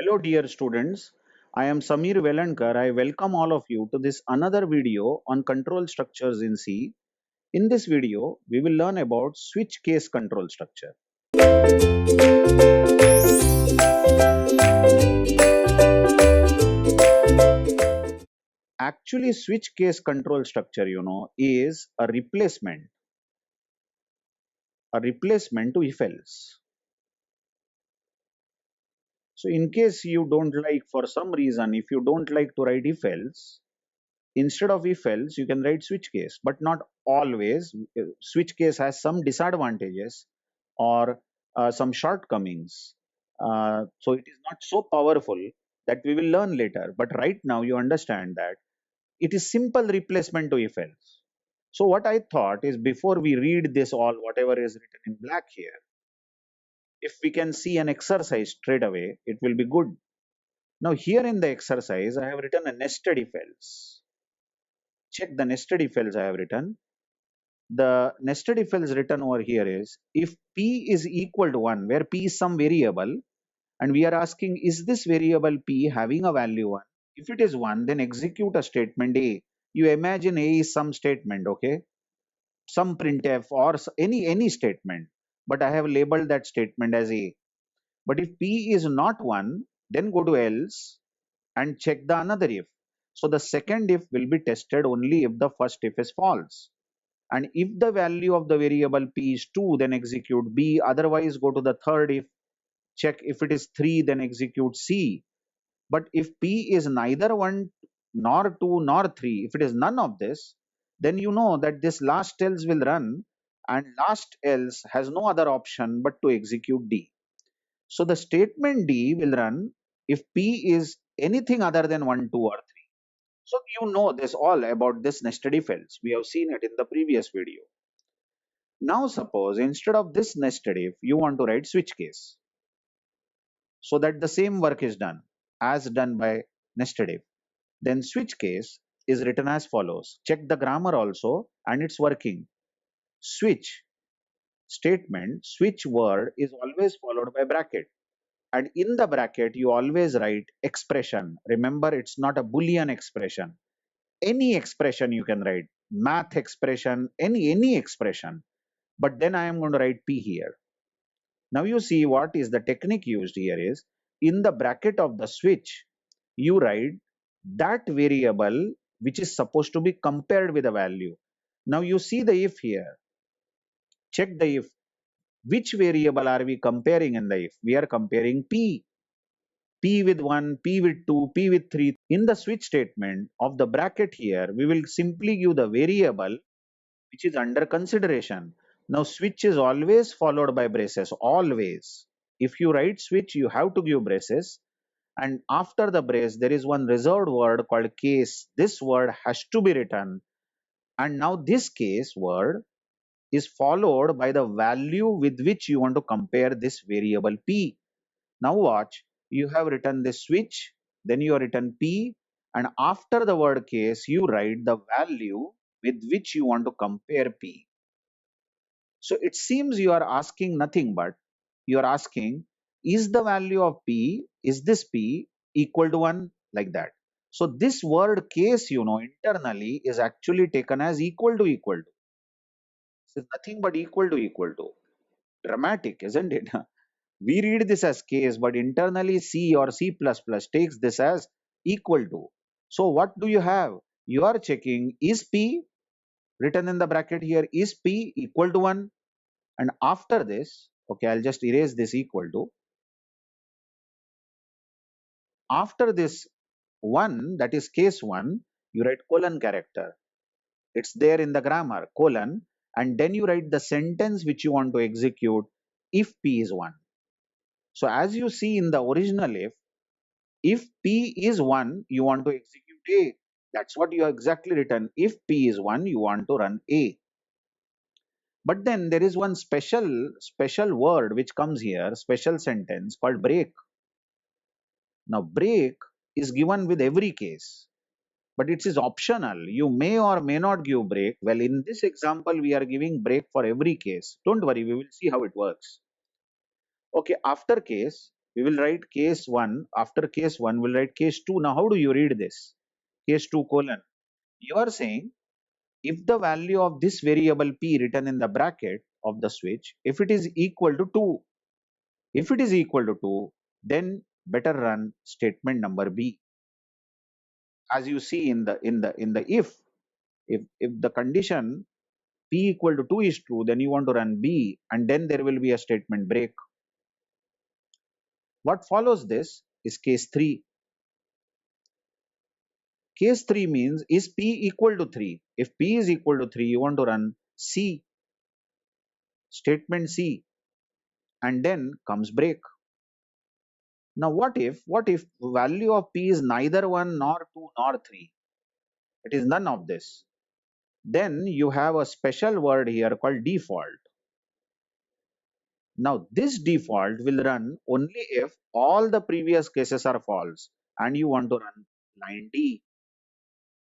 Hello, dear students. I am Samir Velankar. I welcome all of you to this another video on control structures in C. In this video, we will learn about switch case control structure. Actually, switch case control structure, is a replacement to if else. So, in case you don't like, for some reason, if you don't like to write if else, instead of if else you can write switch case, but not always. Switch case has some disadvantages or some shortcomings, so it is not so powerful that we will learn later, but right now you understand that it is simple replacement to if else. So what I thought is, before we read this all whatever is written in black here, if we can see an exercise straight away, it will be good. Now here in the exercise I have written a nested if else. Check the nested if else I have written. The nested if else written over here is, if p is equal to 1, where p is some variable, and we are asking, is this variable p having a value 1? If it is 1, then execute a statement A. You imagine A is some statement, okay? Some printf or any statement, but I have labeled that statement as A. But if p is not 1, then go to else and check the another if. So the second if will be tested only if the first if is false. And if the value of the variable p is 2, then execute B. Otherwise, go to the third if, check if it is 3, then execute C. But if p is neither 1 nor 2 nor 3, if it is none of this, then you know that this last else will run, and last else has no other option but to execute D. So the statement D will run if p is anything other than 1, 2 or 3. So you know this all about this nested if else. We have seen it in the previous video. Now suppose instead of this nested if, you want to write switch case, so that the same work is done as done by nested if. Then switch case is written as follows. Check the grammar also and it's working. Switch statement, switch word is always followed by bracket. And in the bracket, you always write expression. Remember, it's not a Boolean expression. Any expression you can write, math expression, any expression. But then I am going to write P here. Now you see what is the technique used here is, in the bracket of the switch, you write that variable which is supposed to be compared with a value. Now you see the if here. Check the if. Which variable are we comparing in the if? We are comparing P. P with 1, P with 2, P with 3. In the switch statement of the bracket here, we will simply give the variable which is under consideration. Now switch is always followed by braces, always. If you write switch, you have to give braces, and after the brace there is one reserved word called case. This word has to be written, and now this case word is followed by the value with which you want to compare this variable P. Now watch, you have written this switch, then you have written P, and after the word case you write the value with which you want to compare P. So it seems you are asking nothing but you are asking, is the value of P, is this P equal to 1, like that. So this word case, internally is actually taken as equal to equal to. This is nothing but equal to equal to. Dramatic, isn't it? We read this as case, but internally C or C++ takes this as equal to. So what do you have? You are checking, is P written in the bracket here, is P equal to 1? And after this, okay, I'll just erase this equal to. After this 1, that is case 1, you write colon character. It's there in the grammar, colon, and then you write the sentence which you want to execute if P is 1. So as you see in the original if P is 1, you want to execute A. That's what you have exactly written. If P is 1, you want to run A. But then there is one special word which comes here, special sentence called break. Now break is given with every case, but it is optional. You may or may not give break. Well, in this example, we are giving break for every case. Don't worry, we will see how it works. Okay, after case, We will write case 1. After case 1, we'll write case 2. Now, how do you read this? Case 2 colon. You are saying if the value of this variable p written in the bracket of the switch, if it is equal to 2, if it is equal to 2, then better run statement number B. As you see in the if the condition p equal to 2 is true, then you want to run B, and then there will be a statement break. What follows this is case 3. Case 3 means is p equal to 3. If p is equal to 3, you want to run C, statement C, and then comes break. Now what if value of p is neither 1 nor 2 nor 3? It is none of this. Then you have a special word here called default. Now this default will run only if all the previous cases are false and you want to run line D.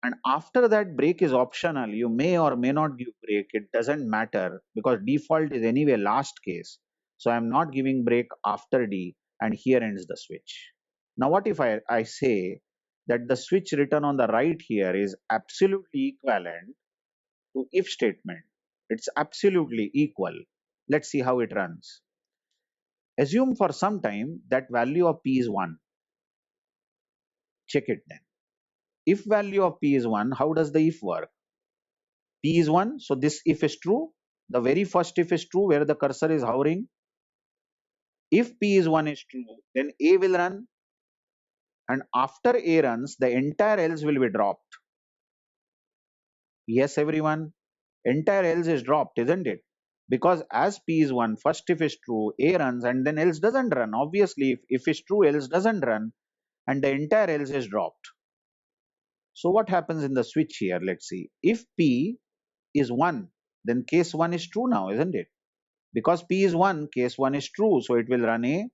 And after that, break is optional. You may or may not give break. It doesn't matter because default is anyway last case. So I'm not giving break after D, and here ends the switch. Now what if I say that the switch written on the right here is absolutely equivalent to if statement. It's absolutely equal. Let's see how it runs. Assume for some time that value of p is 1. Check it then. If value of p is 1, how does the if work? P is 1, so this if is true. The very first if is true where the cursor is hovering. If P is 1 is true, then A will run, and after A runs, the entire else will be dropped. Yes, everyone, entire else is dropped, isn't it? Because as P is 1, first if is true, A runs, and then else doesn't run. Obviously, if is true, else doesn't run, and the entire else is dropped. So what happens in the switch here? Let's see. If P is 1, then case 1 is true now, isn't it? Because P is 1, case 1 is true, so it will run a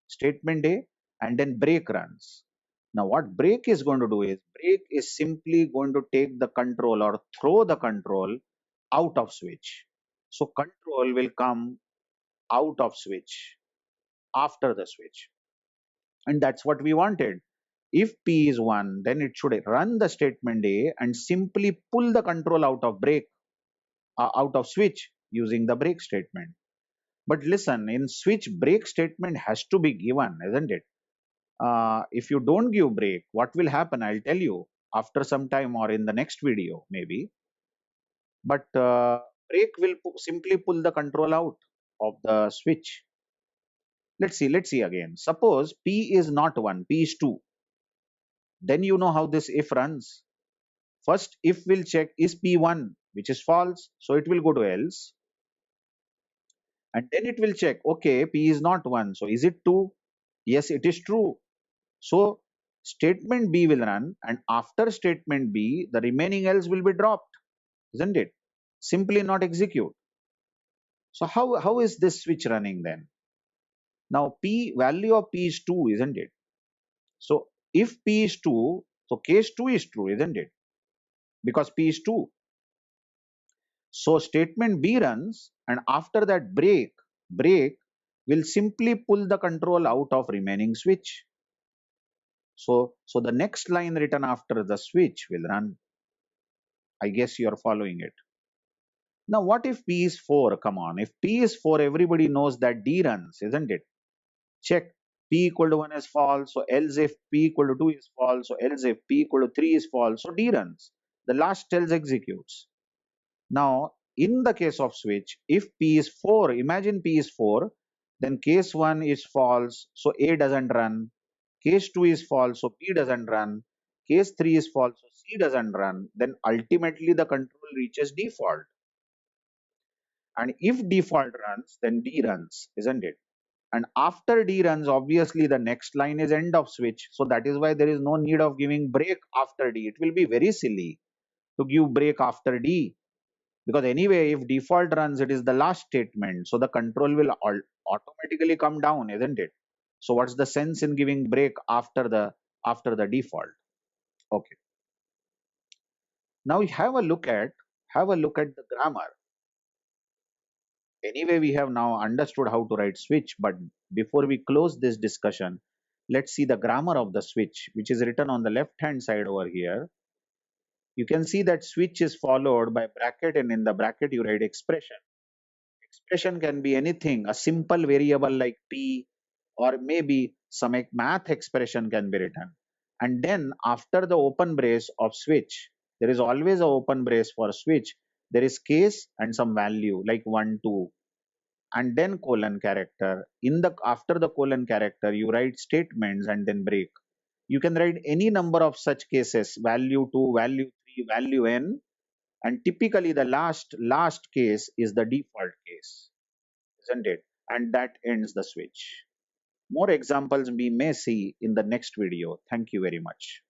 statement A, and then break runs. Now what break is going to do is, break is simply going to take the control or throw the control out of switch. So control will come out of switch after the switch. And that's what we wanted. If P is 1, then it should run the statement A and simply pull the control out of switch using the break statement. But listen, in switch, break statement has to be given, isn't it? If you don't give break, what will happen? I'll tell you after some time or in the next video, maybe. But break will simply pull the control out of the switch. Let's see again. Suppose P is not 1, P is 2. Then you know how this if runs. First, if will check is P 1, which is false. So it will go to else. And then it will check, okay, P is not 1. So is it 2? Yes, it is true. So statement B will run, and after statement B, the remaining else will be dropped, isn't it? Simply not execute. So how is this switch running then? Now P value of P is 2, isn't it? So if P is 2, so case 2 is true, isn't it? Because P is 2. So statement B runs, and after that break will simply pull the control out of remaining switch. So the next line written after the switch will run. I guess you are following it. Now, what if P is 4? Come on. If P is 4, everybody knows that D runs, isn't it? Check. P equal to 1 is false. So else if P equal to 2 is false. So else if P equal to 3 is false. So D runs. The last else executes. Now, in the case of switch, if P is 4, imagine P is 4, then case 1 is false. So A doesn't run. Case 2 is false. So B doesn't run. Case 3 is false. So C doesn't run. Then ultimately the control reaches default. And if default runs, then D runs, isn't it? And after D runs, obviously the next line is end of switch. So that is why there is no need of giving break after D. It will be very silly to give break after D. Because anyway, if default runs, it is the last statement. So the control will automatically come down, isn't it? So what's the sense in giving break after the default? Okay. Now have a look at the grammar. Anyway, we have now understood how to write switch, but before we close this discussion, let's see the grammar of the switch, which is written on the left hand side over here. You can see that switch is followed by bracket, and in the bracket you write expression. Expression can be anything, a simple variable like p, or maybe some math expression can be written. And then after the open brace of switch, there is always a open brace for switch. There is case and some value like 1, 2, and then colon character. In the after the colon character, you write statements and then break. You can write any number of such cases, value 2, value 3, value n, and typically the last case is the default case, isn't it? And that ends the switch. More examples we may see in the next video. Thank you very much.